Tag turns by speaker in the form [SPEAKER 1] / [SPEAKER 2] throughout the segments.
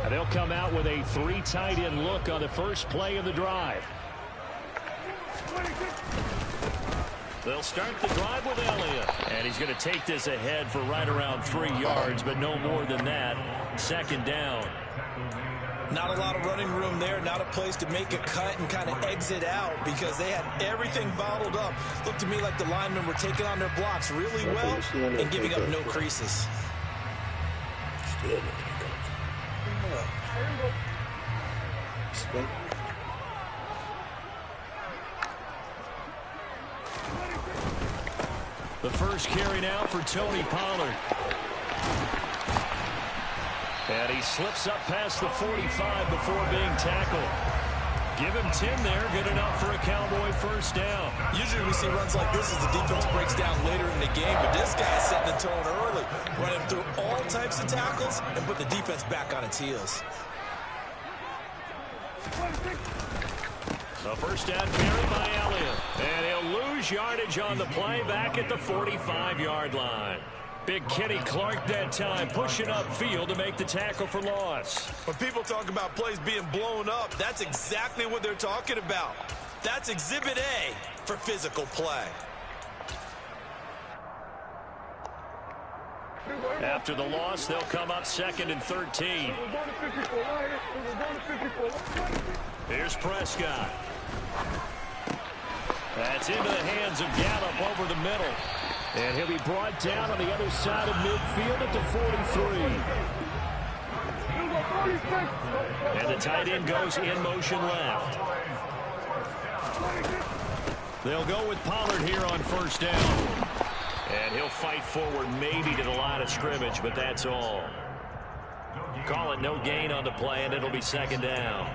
[SPEAKER 1] And they'll come out with a 3 tight end look on the first play of the drive. They'll start the drive with Elliott. And he's going to take this ahead for right around 3 yards, but no more than that. Second down.
[SPEAKER 2] Not a lot of running room there, not a place to make a cut and kind of exit out because they had everything bottled up. Looked to me like the linemen were taking on their blocks really well and giving up no creases.
[SPEAKER 1] The first carry now for Tony Pollard. And he slips up past the 45 before being tackled. Give him 10 there, good enough for a Cowboy first down.
[SPEAKER 2] Usually we see runs like this as the defense breaks down later in the game, but this guy's setting the tone early, running through all types of tackles and put the defense back on its heels.
[SPEAKER 1] The first down carry by Elliott. And he'll lose yardage on the play back at the 45-yard line. Big Kenny Clark that time pushing upfield to make the tackle for loss.
[SPEAKER 2] When people talk about plays being blown up, that's exactly what they're talking about. That's Exhibit A for physical play.
[SPEAKER 1] After the loss, they'll come up 2nd and 13. Here's Prescott. That's into the hands of Gallup over the middle. And he'll be brought down on the other side of midfield at the 43. And the tight end goes in motion left. They'll go with Pollard here on first down. And he'll fight forward maybe to the line of scrimmage, but that's all. Call it no gain on the play, and it'll be second down.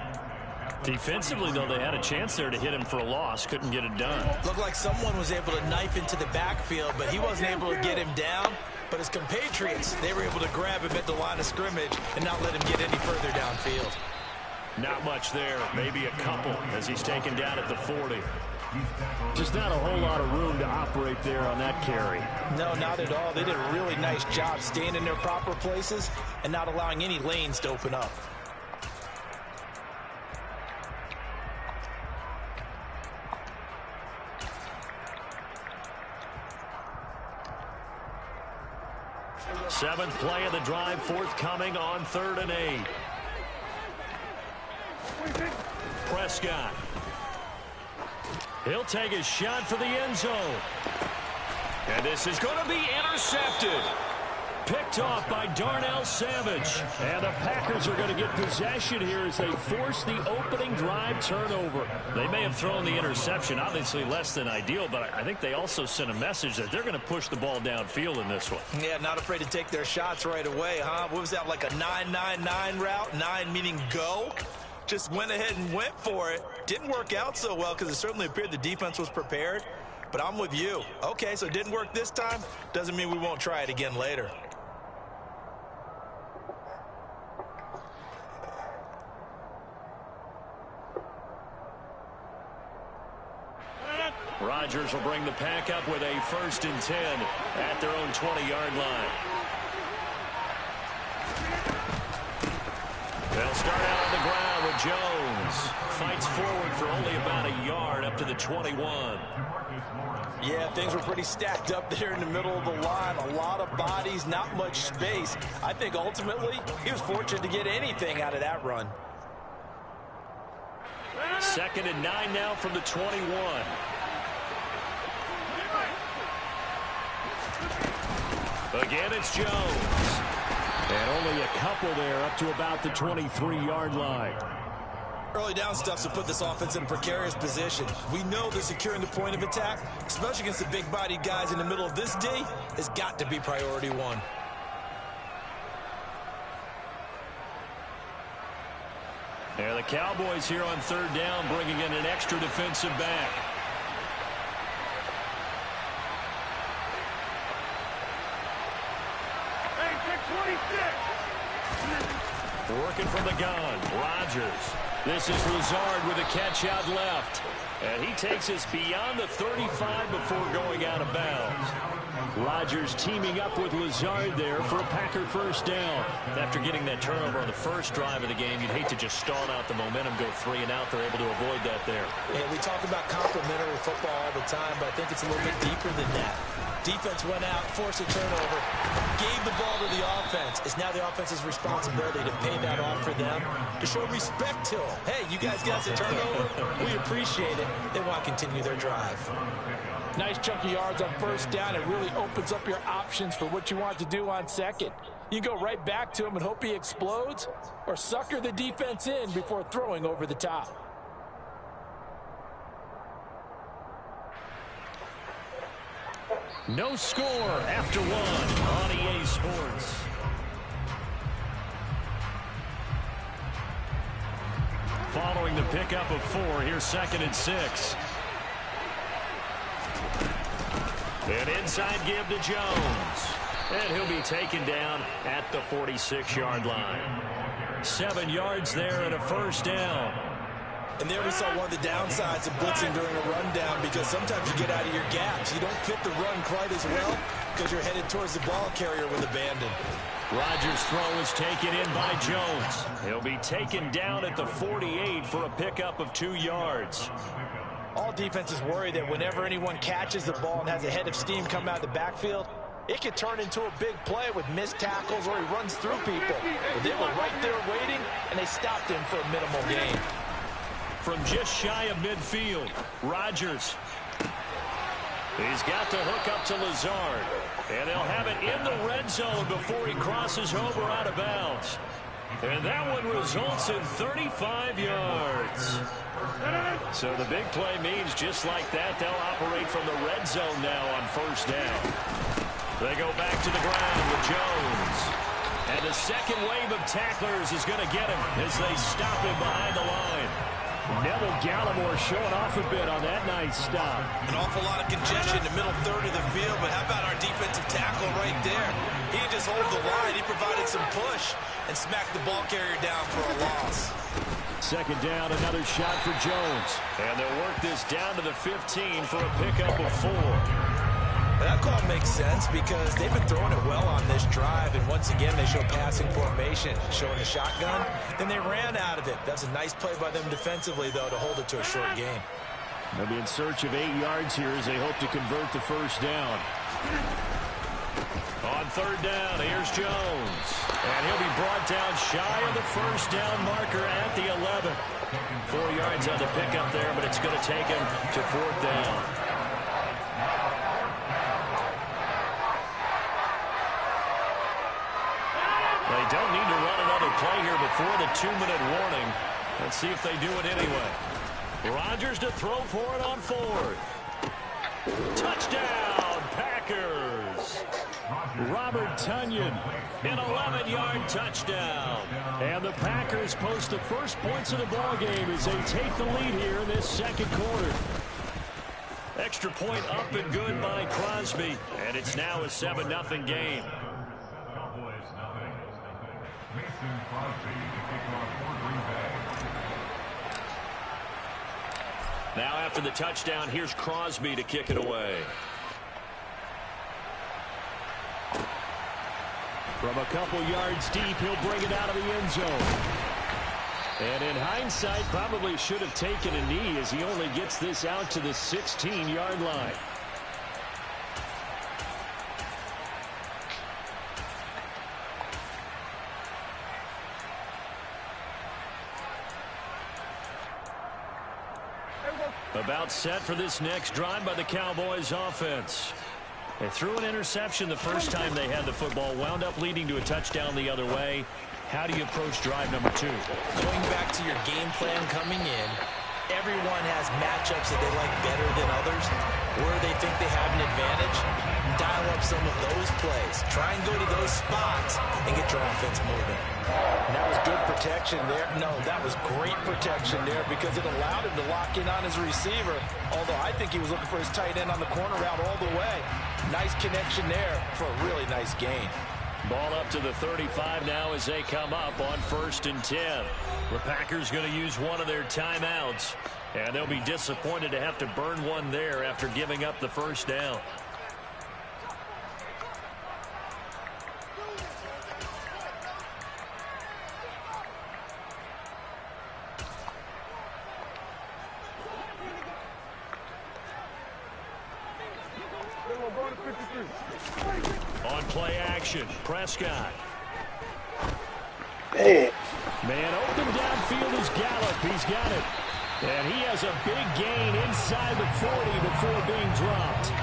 [SPEAKER 1] Defensively, though, they had a chance there to hit him for a loss. Couldn't get it done.
[SPEAKER 2] Looked like someone was able to knife into the backfield, but he wasn't able to get him down. But his compatriots, they were able to grab him at the line of scrimmage and not let him get any further downfield.
[SPEAKER 1] Not much there. Maybe a couple as he's taken down at the 40. Just not a whole lot of room to operate there on that carry.
[SPEAKER 2] No, not at all. They did a really nice job staying in their proper places and not allowing any lanes to open up.
[SPEAKER 1] Seventh play of the drive forthcoming on 3rd and 8. Prescott. He'll take a shot for the end zone. And this is going to be intercepted. Picked off by Darnell Savage. And the Packers are going to get possession here as they force the opening drive turnover. They may have thrown the interception, obviously less than ideal, but I think they also sent a message that they're going to push the ball downfield in this one.
[SPEAKER 2] Yeah, not afraid to take their shots right away, huh? What was that, like a 9-9-9 route? 9 meaning go? Just went ahead and went for it. Didn't work out so well because it certainly appeared the defense was prepared. But I'm with you. Okay, so it didn't work this time. Doesn't mean we won't try it again later.
[SPEAKER 1] Rodgers will bring the pack up with a 1st and 10 at their own 20-yard line. They'll start out on the ground with Jones. Fights forward for only about a yard up to the 21.
[SPEAKER 2] Yeah, things were pretty stacked up there in the middle of the line. A lot of bodies, not much space. I think ultimately he was fortunate to get anything out of that run.
[SPEAKER 1] 2nd and 9 now from the 21. Again, it's Jones. And only a couple there up to about the 23-yard line.
[SPEAKER 2] Early down stuff to put this offense in a precarious position. We know that securing the point of attack, especially against the big-bodied guys in the middle of this D, has got to be priority one.
[SPEAKER 1] Yeah, the Cowboys here on 3rd down bringing in an extra defensive back. Working from the gun, Rodgers. This is Lazard with a catch out left. And he takes us beyond the 35 before going out of bounds. Rodgers teaming up with Lazard there for a Packer first down. After getting that turnover on the first drive of the game, you'd hate to just stall out the momentum, go 3 and out. They're able to avoid that there.
[SPEAKER 2] Yeah, we talk about complementary football all the time, but I think it's a little bit deeper than that. Defense went out, forced a turnover, gave the ball to the offense. It's now the offense's responsibility to pay that off for them, to show respect to them. Hey, you guys got us a turnover. We appreciate it. They want to continue their drive.
[SPEAKER 3] Nice chunk of yards on first down. It really opens up your options for what you want to do on second. You go right back to him and hope he explodes, or sucker the defense in before throwing over the top.
[SPEAKER 1] No score after one on EA Sports. Following the pickup of 4, here's 2nd and 6. An inside give to Jones. And he'll be taken down at the 46-yard line. 7 yards there and a first down.
[SPEAKER 2] And there we saw one of the downsides of blitzing during a rundown, because sometimes you get out of your gaps. You don't fit the run quite as well because you're headed towards the ball carrier with abandon.
[SPEAKER 1] Rodgers' throw is taken in by Jones. He'll be taken down at the 48 for a pickup of 2 yards.
[SPEAKER 2] All defenses worry that whenever anyone catches the ball and has a head of steam come out of the backfield, it could turn into a big play with missed tackles or he runs through people. But they were right there waiting, and they stopped him for a minimal gain.
[SPEAKER 1] From just shy of midfield, Rodgers. He's got the hook up to Lazard. And they'll have it in the red zone before he crosses over out of bounds. And that one results in 35 yards. So the big play means just like that, they'll operate from the red zone now on first down. They go back to the ground with Jones. And the second wave of tacklers is going to get him as they stop him behind the line. Neville Gallimore showing off a bit on that nice stop.
[SPEAKER 2] An awful lot of congestion in the middle third of the field, but how about our defensive tackle right there? He didn't just hold the line, he provided some push and smacked the ball carrier down for a loss.
[SPEAKER 1] Second down, another shot for Jones. And they'll work this down to the 15 for a pickup of 4.
[SPEAKER 2] That call makes sense because they've been throwing it well on this drive, and once again they show passing formation, showing a shotgun. Then they ran out of it. That's a nice play by them defensively, though, to hold it to a short game.
[SPEAKER 1] They'll be in search of 8 yards here as they hope to convert the first down. On third down, here's Jones. And he'll be brought down shy of the first down marker at the 11. 4 yards on the pickup there, but it's going to take him to 4th down. They don't need to run another play here before the 2-minute warning. Let's see if they do it anyway. Rodgers to throw for it on 4th. Touchdown, Packers. Robert Tonyan, an 11-yard touchdown. And the Packers post the first points of the ballgame as they take the lead here in this second quarter. Extra point up and good by Crosby. And it's now a 7-0 game. Now after the touchdown, here's Crosby to kick it away. From a couple yards deep, he'll bring it out of the end zone. And in hindsight, probably should have taken a knee as he only gets this out to the 16-yard line. About set for this next drive by the Cowboys offense. They threw an interception the first time they had the football, wound up leading to a touchdown the other way. How do you approach drive number 2?
[SPEAKER 2] Going back to your game plan coming in, everyone has matchups that they like better than others, where they think they have an advantage. Dial up some of those plays. Try and go to those spots and get your offense moving.
[SPEAKER 3] And that was good protection there. No, that was great protection there because it allowed him to lock in on his receiver, although I think he was looking for his tight end on the corner route all the way. Nice connection there for a really nice gain.
[SPEAKER 1] Ball up to the 35 now as they come up on 1st and 10. The Packers going to use one of their timeouts, and they'll be disappointed to have to burn one there after giving up the first down. On play action, Prescott.
[SPEAKER 4] Hey.
[SPEAKER 1] Man open downfield is Gallup. He's got it. And he has a big gain inside the 40 before being dropped.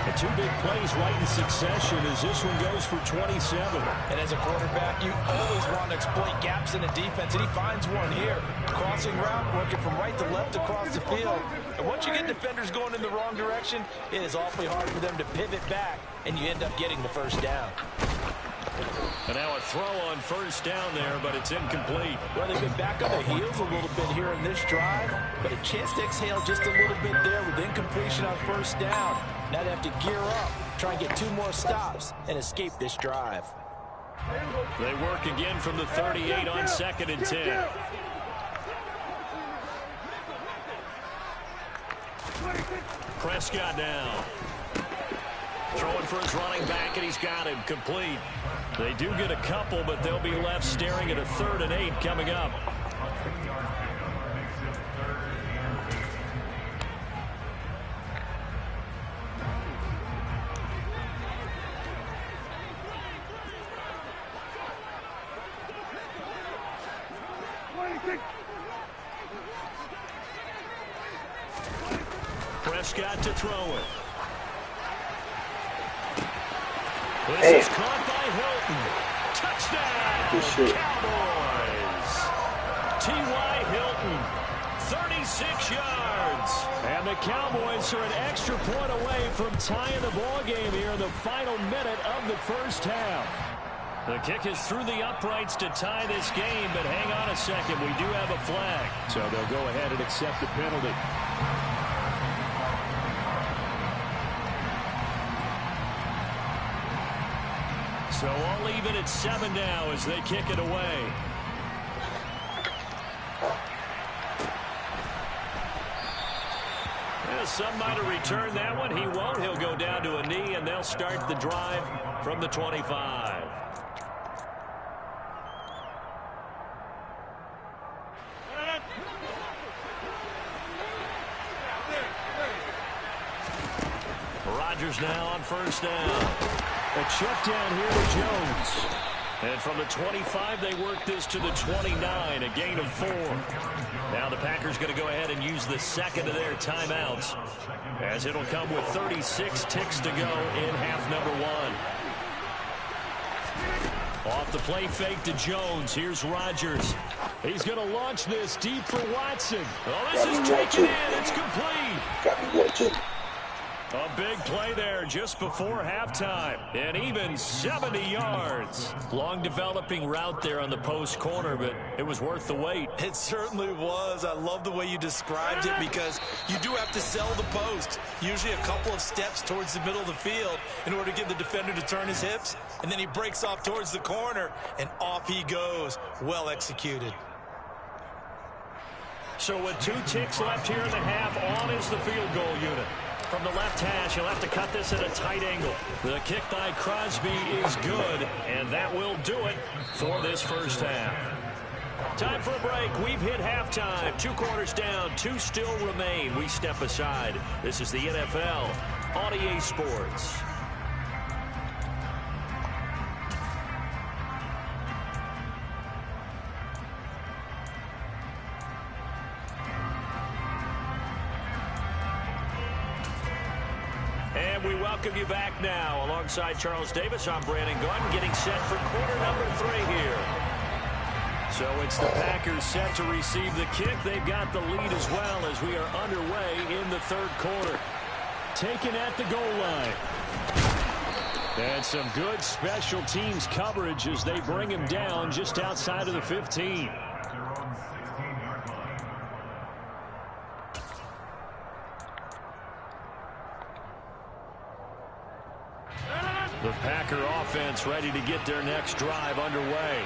[SPEAKER 1] And 2 big plays right in succession as this one goes for 27.
[SPEAKER 3] And as a quarterback, you always want to exploit gaps in the defense, and he finds one here. Crossing route, working from right to left across the field. And once you get defenders going in the wrong direction, it is awfully hard for them to pivot back, and you end up getting the first down.
[SPEAKER 1] And now a throw on 1st down there, but it's incomplete.
[SPEAKER 3] Well, they've been back on their heels a little bit here in this drive, but a chance to exhale just a little bit there with incompletion on 1st down. Now they have to gear up, try and get 2 more stops, and escape this drive.
[SPEAKER 1] They work again from the 38 on 2nd and 10. Prescott now. Throwing for his running back, and he's got him complete. They do get a couple, but they'll be left staring at a 3rd and 8 coming up. Prescott to throw it. This is caught by Hilton. Touchdown, Cowboys. T.Y. Hilton, 36 yards. And the Cowboys are an extra point away from tying the ball game here in the final minute of the 1st half. The kick is through the uprights to tie this game, but hang on a second. We do have a flag. So they'll go ahead and accept the penalty. So all even at 7 now as they kick it away. Yeah, some might have returned that one. He won't. He'll go down to a knee, and they'll start the drive from the 25. Rodgers now on 1st down. A check down here to Jones. And from the 25, they work this to the 29, a gain of 4. Now the Packers going to go ahead and use the 2nd of their timeouts, as it'll come with 36 ticks to go in half number 1. Off the play fake to Jones. Here's Rodgers. He's going to launch this deep for Watson. Oh, this is taken in. It's complete.
[SPEAKER 4] Got me one, too.
[SPEAKER 1] A big play there just before halftime, and even 70 yards. Long developing route there on the post corner, but it was worth the wait.
[SPEAKER 2] It certainly was. I love the way you described it, because you do have to sell the post. Usually a couple of steps towards the middle of the field in order to get the defender to turn his hips, and then he breaks off towards the corner, and off he goes. Well executed.
[SPEAKER 1] So with 2 ticks left here in the half, on is the field goal unit. From the left hash, he'll have to cut this at a tight angle. The kick by Crosby is good, and that will do it for this 1st half. Time for a break. We've hit halftime. 2 quarters down, 2 still remain. We step aside. This is the NFL on EA Sports. And we welcome you back now. Alongside Charles Davis, I'm Brandon Gaudin, getting set for quarter number 3 here. So it's the Packers set to receive the kick. They've got the lead as well as we are underway in the 3rd quarter. Taken at the goal line. And some good special teams coverage as they bring him down just outside of the 15. The Packer offense ready to get their next drive underway.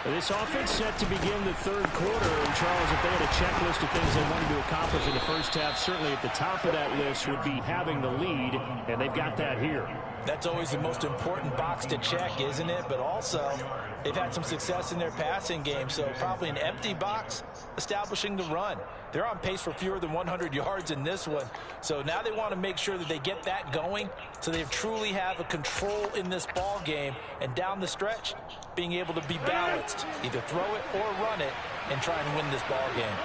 [SPEAKER 1] This offense set to begin the third quarter. And, Charles, if they had a checklist of things they wanted to accomplish in the first half, certainly at the top of that list would be having the lead, and they've got that here.
[SPEAKER 3] That's always the most important box to check, isn't it? But also, they've had some success in their passing game, so probably an empty box establishing the run. They're on pace for fewer than 100 yards in this one, so now they want to make sure that they get that going so they truly have a control in this ball game, and down the stretch, being able to be balanced, either throw it or run it, and try and win this ball game.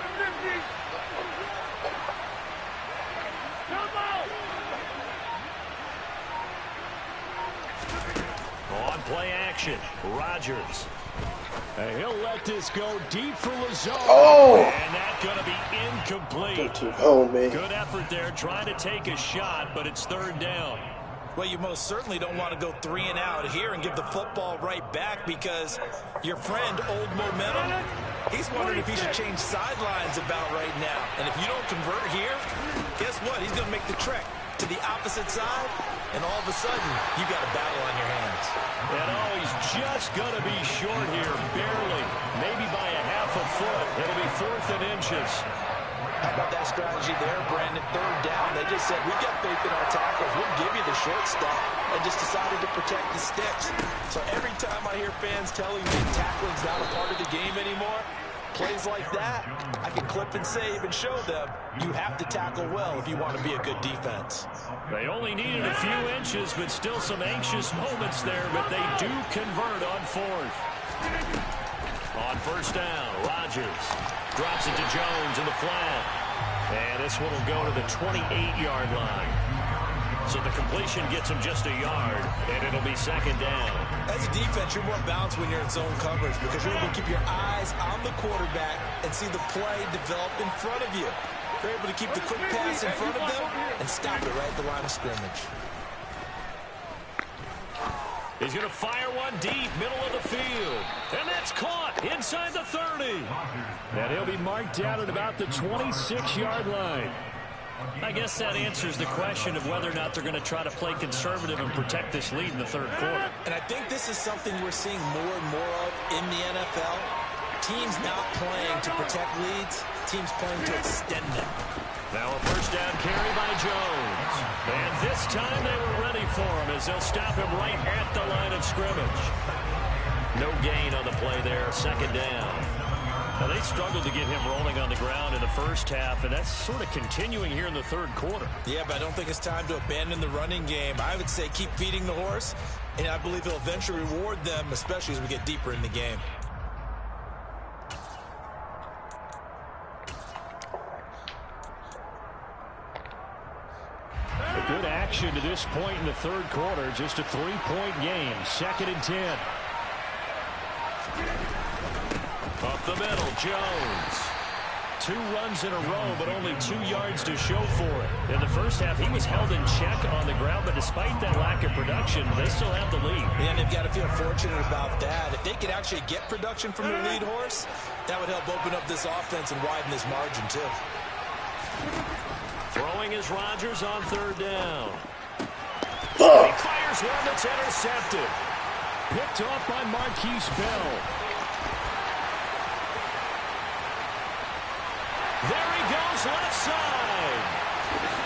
[SPEAKER 1] On play action, Rodgers. And he'll let this go deep for Lazard.
[SPEAKER 4] Oh!
[SPEAKER 1] And that's going to be incomplete.
[SPEAKER 4] Oh, man.
[SPEAKER 1] Good effort there, trying to take a shot, but it's third down.
[SPEAKER 2] Well, you most certainly don't want to go 3 and out here and give the football right back, because your friend, Old Momentum, he's wondering if he should change sidelines about right now. And if you don't convert here, guess what? He's going to make the trek to the opposite side, and all of a sudden, you got a battle on your hands.
[SPEAKER 1] And he's just going to be short here, barely, maybe by a half a foot. It'll be 4th and inches.
[SPEAKER 3] How about that strategy there, Brandon? Third down, they just said, we got faith in our tackles. We'll give you the short stuff, and just decided to protect the sticks. So every time I hear fans telling me tackling's not a part of the game anymore, plays like that, I can clip and save and show them you have to tackle well if you want to be a good defense.
[SPEAKER 1] They only needed a few inches, but still some anxious moments there, but they do convert on 4th. On first down, Rodgers drops it to Jones in the flat. And this one will go to the 28-yard line. So the completion gets him just a yard, and it'll be 2nd down.
[SPEAKER 2] As a defense, you're more balanced when you're in zone coverage, because you're able to keep your eyes on the quarterback and see the play develop in front of you. You're able to keep the quick pass in front of them and stop it right at the line of scrimmage.
[SPEAKER 1] He's going to fire one deep, middle of the field. And that's caught inside the 30. And he'll be marked down at about the 26-yard line. I guess that answers the question of whether or not they're going to try to play conservative and protect this lead in the third quarter.
[SPEAKER 2] And I think this is something we're seeing more and more of in the NFL. Teams not playing to protect leads, teams playing to extend them.
[SPEAKER 1] Now a first down carry by Jones. And this time they were ready for him as they'll stop him right at the line of scrimmage. No gain on the play there, 2nd down. Now they struggled to get him rolling on the ground in the first half, and that's sort of continuing here in the third quarter.
[SPEAKER 2] Yeah, but I don't think it's time to abandon the running game. I would say keep feeding the horse, and I believe he'll eventually reward them, especially as we get deeper in the game.
[SPEAKER 1] A good action to this point in the third quarter. Just a 3-point game. 2nd and 10. Up the middle, Jones. 2 runs in a row, but only 2 yards to show for it. In the first half, he was held in check on the ground, but despite that lack of production, they still have the lead.
[SPEAKER 2] And they've got to feel fortunate about that. If they could actually get production from their lead horse, that would help open up this offense and widen this margin, too.
[SPEAKER 1] Throwing is Rodgers on 3rd down. He fires one that's intercepted. Picked off by Marquise Bell. There he goes, left side.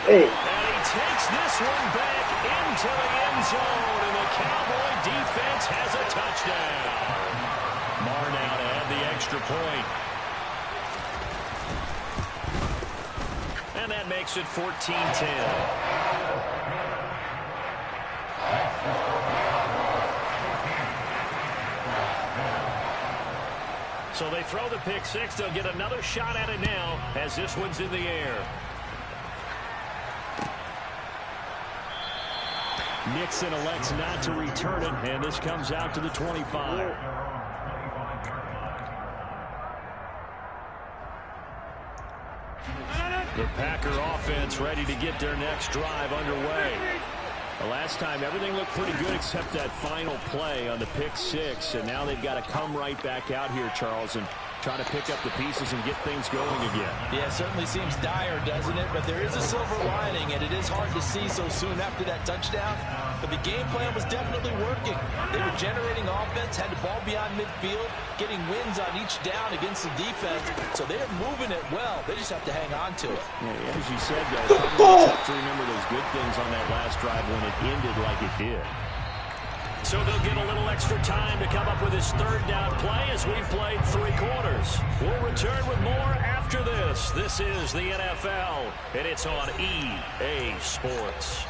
[SPEAKER 4] Hey.
[SPEAKER 1] And he takes this one back into the end zone, and the Cowboy defense has a touchdown. Marr now to add the extra point. And that makes it 14-10. So they throw the pick six. They'll get another shot at it now as this one's in the air. Nixon elects not to return it, and this comes out to the 25. The Packer offense ready to get their next drive underway. The last time, everything looked pretty good except that final play on the pick six, and now they've got to come right back out here, Charles, and try to pick up the pieces and get things going again.
[SPEAKER 3] Yeah, it certainly seems dire, doesn't it? But there is a silver lining, and it is hard to see so soon after that touchdown. but the game plan was definitely working. They were generating offense, had the ball beyond midfield, getting wins on each down against the defense, so they're moving it well. They just have to hang on to it.
[SPEAKER 1] Yeah, as you said, guys, it's tough to remember those good things on that last drive when it ended like it did. So they'll get a little extra time to come up with his third down play as we've played 3 quarters. We'll return with more after this. This is the NFL, and it's on EA Sports.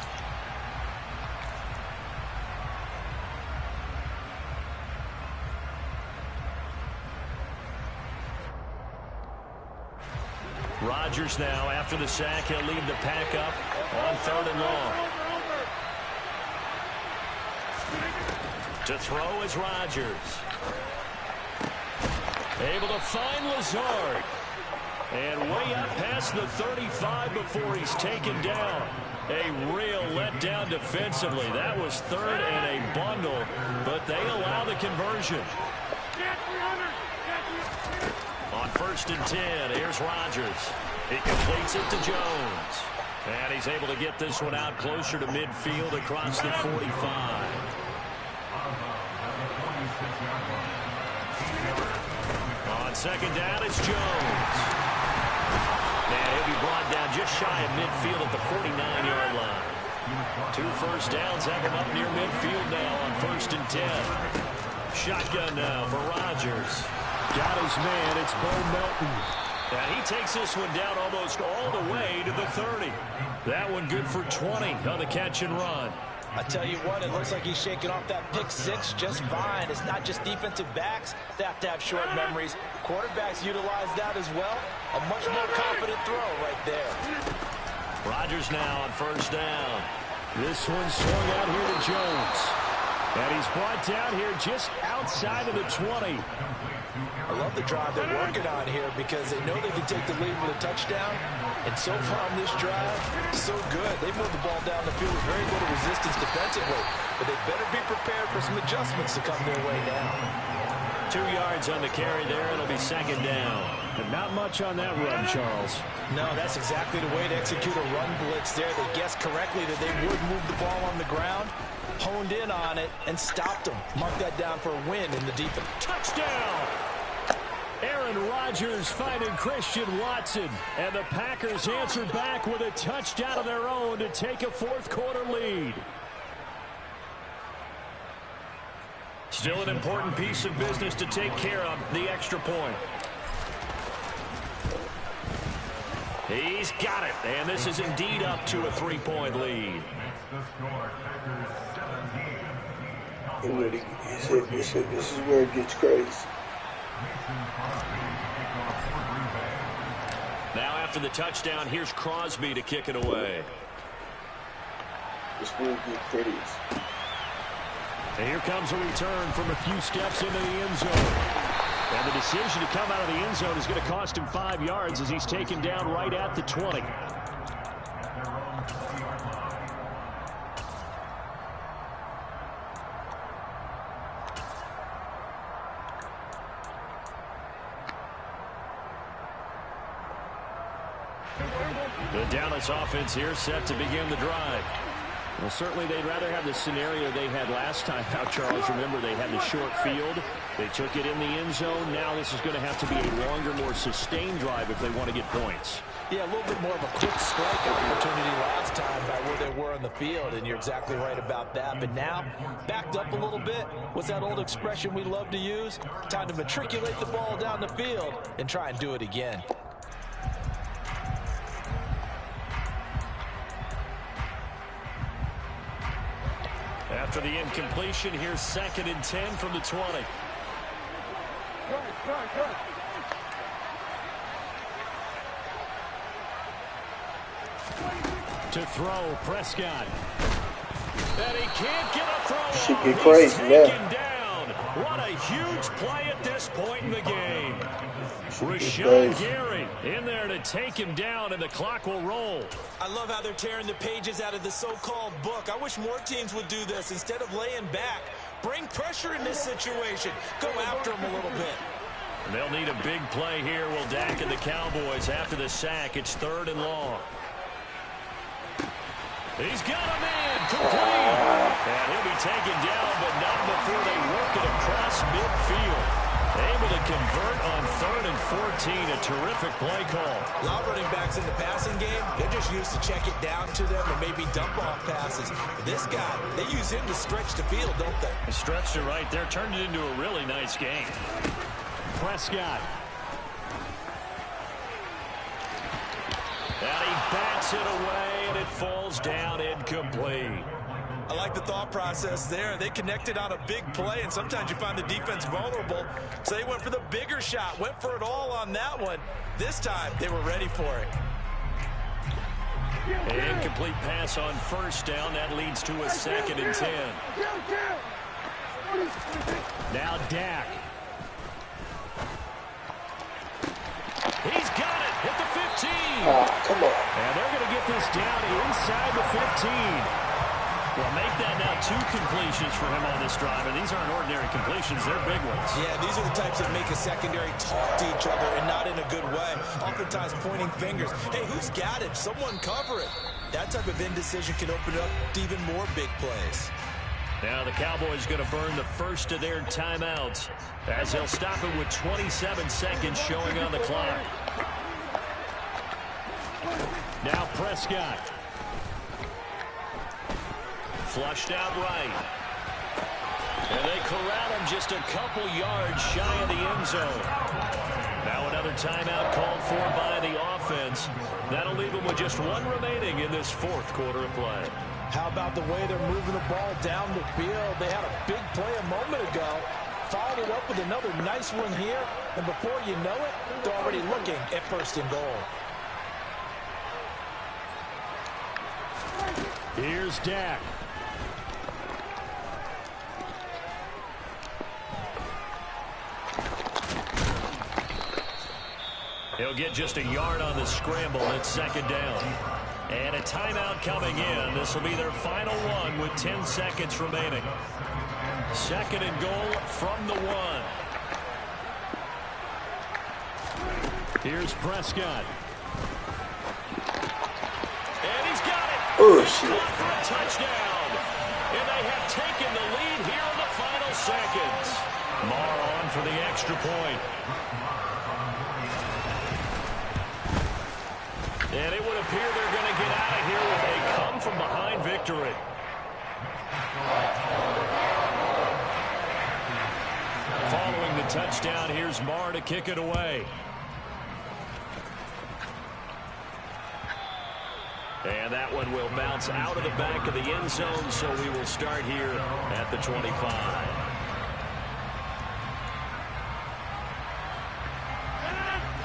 [SPEAKER 1] Rodgers now, after the sack, he'll lead the pack up on 3rd and long. To throw is Rodgers. Able to find Lazard. And way up past the 35 before he's taken down. A real letdown defensively. That was 3rd and a bundle, but they allow the conversion. On 1st and 10, here's Rodgers. He completes it to Jones. And he's able to get this one out closer to midfield across the 45. On 2nd down, it's Jones. And he'll be brought down just shy of midfield at the 49-yard line. 2 first downs have him up near midfield now on 1st and 10. Shotgun now for Rodgers. Got his man, it's Bo Melton. And he takes this one down almost all the way to the 30. That one good for 20 on the catch and run.
[SPEAKER 3] I tell you what, it looks like he's shaking off that pick 6 just fine. It's not just defensive backs that have to have short memories. Quarterbacks utilize that as well. A much more confident throw right there.
[SPEAKER 1] Rodgers now on 1st down. This one swung out here to Jones. And he's brought down here just outside of the 20.
[SPEAKER 3] I love the drive they're working on here because they know they can take the lead with a touchdown. And so far on this drive, so good. They moved the ball down the field with very little resistance defensively. But they better be prepared for some adjustments to come their way now.
[SPEAKER 1] 2 yards on the carry there. It'll be 2nd down. And not much on that run, Charles.
[SPEAKER 3] No, that's exactly the way to execute a run blitz there. They guessed correctly that they would move the ball on the ground, honed in on it, and stopped them. Mark that down for a win in the defense.
[SPEAKER 1] Touchdown! Aaron Rodgers finding Christian Watson. And the Packers answered back with a touchdown of their own to take a 4th quarter lead. Still an important piece of business to take care of, the extra point. He's got it, and this is indeed up to a 3-point lead.
[SPEAKER 4] This is where it gets crazy.
[SPEAKER 1] Now after the touchdown, here's Crosby to kick it away.
[SPEAKER 4] This is where it gets crazy.
[SPEAKER 1] And here comes a return from a few steps into the end zone. And the decision to come out of the end zone is going to cost him 5 yards as he's taken down right at the 20. The Dallas offense here set to begin the drive. Well, certainly they'd rather have the scenario they had last time out, Charles. Remember, they had the short field. They took it in the end zone. Now this is going to have to be a longer, more sustained drive if they want to get points.
[SPEAKER 3] Yeah, a little bit more of a quick strike opportunity last time by where they were on the field, and you're exactly right about that. But now, backed up a little bit. What's that old expression we love to use? Time to matriculate the ball down the field and try and do it again.
[SPEAKER 1] After the incompletion, here's 2nd and 10 from the 20. To throw, Prescott. And he can't get a throw.
[SPEAKER 4] Should be crazy,
[SPEAKER 1] taken down. What a huge play at this point in the game. Rashawn Gary in there to take him down, and the clock will roll.
[SPEAKER 2] I love how they're tearing the pages out of the so-called book. I wish more teams would do this instead of laying back. Bring pressure in this situation. Go after them a little bit.
[SPEAKER 1] They'll need a big play here, will Dak and the Cowboys after the sack. It's 3rd and long. He's got him in, complete. And he'll be taken down, but not before they work it across midfield. Able to convert on 3rd and 14. A terrific play call.
[SPEAKER 2] A lot of running backs in the passing game, they're just used to check it down to them and maybe dump off passes. But this guy, they use him to stretch the field, don't they?
[SPEAKER 1] Stretched it right there, turned it into a really nice game. Prescott. And he bats it away, and it falls down incomplete.
[SPEAKER 2] I like the thought process there. They connected on a big play, and sometimes you find the defense vulnerable. So they went for the bigger shot, went for it all on that one. This time, they were ready for it.
[SPEAKER 1] An incomplete pass on 1st down. That leads to a 2nd and 10. Now Dak. He's got it at the 15.
[SPEAKER 4] Come on.
[SPEAKER 1] And they're going to get this down inside the 15. Well, make that now 2 completions for him on this drive, and these aren't ordinary completions. They're big ones.
[SPEAKER 2] Yeah, these are the types that make a secondary talk to each other, and not in a good way. Oftentimes pointing fingers. Hey, who's got it? Someone cover it. That type of indecision can open up to even more big plays.
[SPEAKER 1] Now the Cowboys going to burn the first of their timeouts as they'll stop it with 27 seconds showing on the clock. Now Prescott. Flushed out right. And they corral him just a couple yards shy of the end zone. Now another timeout called for by the offense. That'll leave them with just 1 remaining in this 4th quarter of play.
[SPEAKER 3] How about the way they're moving the ball down the field? They had a big play a moment ago. Followed it up with another nice one here. And before you know it, they're already looking at 1st and goal.
[SPEAKER 1] Here's Dak. He'll get just a yard on the scramble at 2nd down. And a timeout coming in. This will be their final one with 10 seconds remaining. 2nd and goal from the 1. Here's Prescott. And he's got it.
[SPEAKER 4] Oh, shit.
[SPEAKER 1] Caught for a touchdown. And they have taken the lead here in the final seconds. Marr on for the extra point. And it would appear they're going to get out of here with a come-from-behind victory. Following the touchdown, here's Marr to kick it away. And that one will bounce out of the back of the end zone, so we will start here at the 25.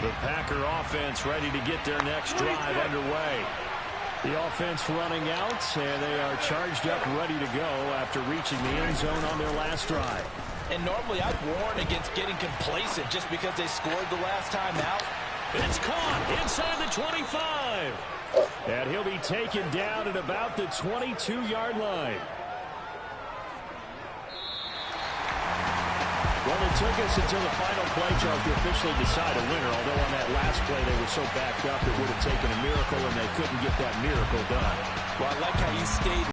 [SPEAKER 1] The Packer offense ready to get their next drive underway. The offense running out, and they are charged up, ready to go after reaching the end zone on their last drive.
[SPEAKER 3] And normally I'd warn against getting complacent just because they scored the last time out.
[SPEAKER 1] It's caught inside the 25. And he'll be taken down at about the 22-yard line. Well, it took us until the final play, Charles, to officially decide a winner, although on that last play they were so backed up it would have taken a miracle, and they couldn't get that miracle done.
[SPEAKER 3] Well, I like how you stayed